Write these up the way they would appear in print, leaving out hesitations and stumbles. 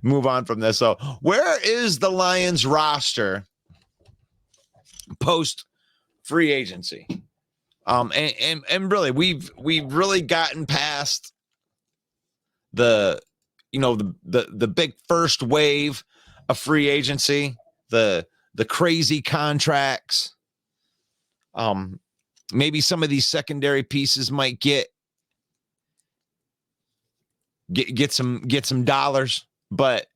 move on from this. So, where is the Lions roster post free agency? And really, we've really gotten past the big first wave of free agency, the crazy contracts. Maybe some of these secondary pieces might get some dollars, but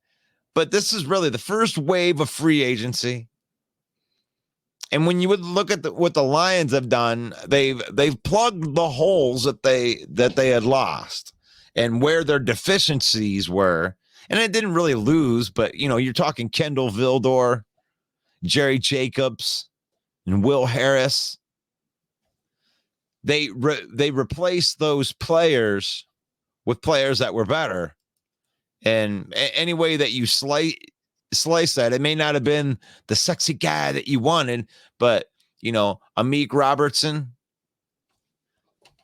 this is really the first wave of free agency. And when you would look at what the Lions have done, they've plugged the holes that they had lost and where their deficiencies were. And it didn't really lose, but you're talking Kendall Vildor, Jerry Jacobs, and Will Harris. They replaced those players with players that were better. And any way that you slice that, it may not have been the sexy guy that you wanted, but Amik Robertson,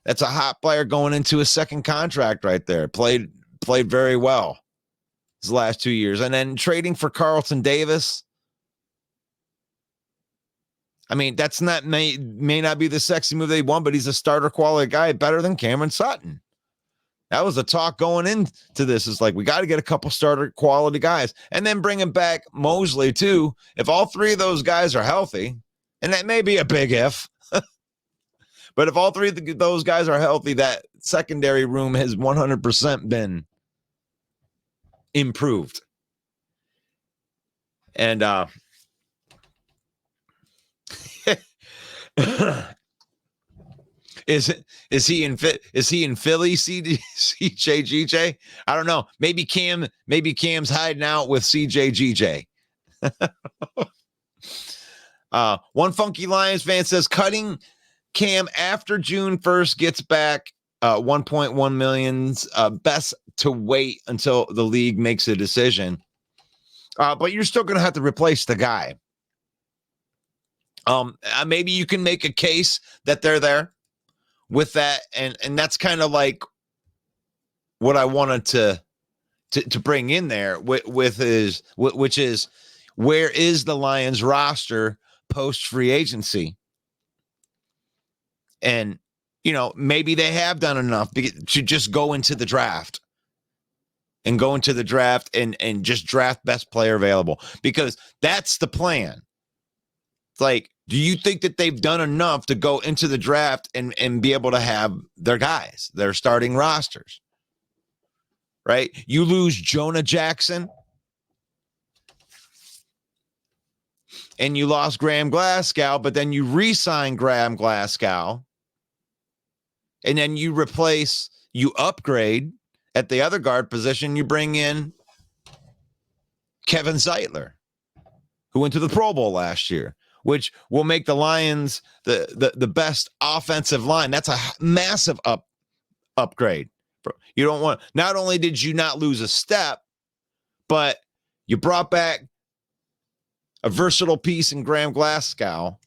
that's a hot player going into his second contract right there. Played very well his last 2 years. And then trading for Carlton Davis. I mean, that's may not be the sexy move they want, but he's a starter quality guy, better than Cameron Sutton. That was the talk going into this. It's like, we got to get a couple starter quality guys and then bringing back Mosley too. If all three of those guys are healthy, and that may be a big if, but if all three of those guys are healthy, that secondary room has 100% been improved. And, Is he in Philly? CJGJ? I don't know. Maybe Cam's hiding out with CJGJ. One funky Lions fan says cutting Cam after June 1st gets back 1.1 millions. Best to wait until the league makes a decision. But you're still going to have to replace the guy. Maybe you can make a case that they're there with that, and that's kind of like what I wanted to bring in there which is where is the Lions roster post free agency? And maybe they have done enough to just go into the draft and just draft best player available, because that's the plan. It's like, do you think that they've done enough to go into the draft and be able to have their guys, their starting rosters? Right? You lose Jonah Jackson and you lost Graham Glasgow, but then you re-sign Graham Glasgow and then you upgrade at the other guard position. You bring in Kevin Zeitler, who went to the Pro Bowl last year, which will make the Lions the best offensive line. That's a massive upgrade. You don't want, not only did you not lose a step, but you brought back a versatile piece in Graham Glasgow,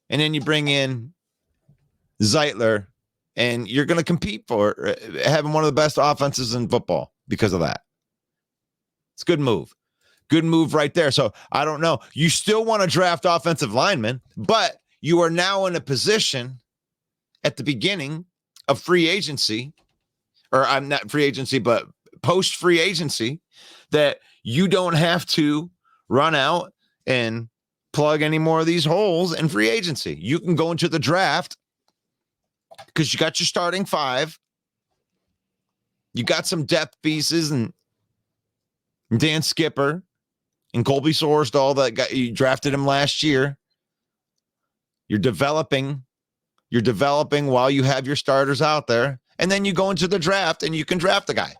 and then you bring in Zeitler, and you're going to compete for having one of the best offenses in football because of that. It's a good move. Good move right there. So I don't know. You still want to draft offensive linemen, but you are now in a position at the beginning of free agency, or I'm not free agency, but post free agency, that you don't have to run out and plug any more of these holes in free agency. You can go into the draft because you got your starting five. You got some depth pieces and Dan Skipper and Colby Sorsdahl that you drafted him last year. You're developing while you have your starters out there. And then you go into the draft and you can draft the guy.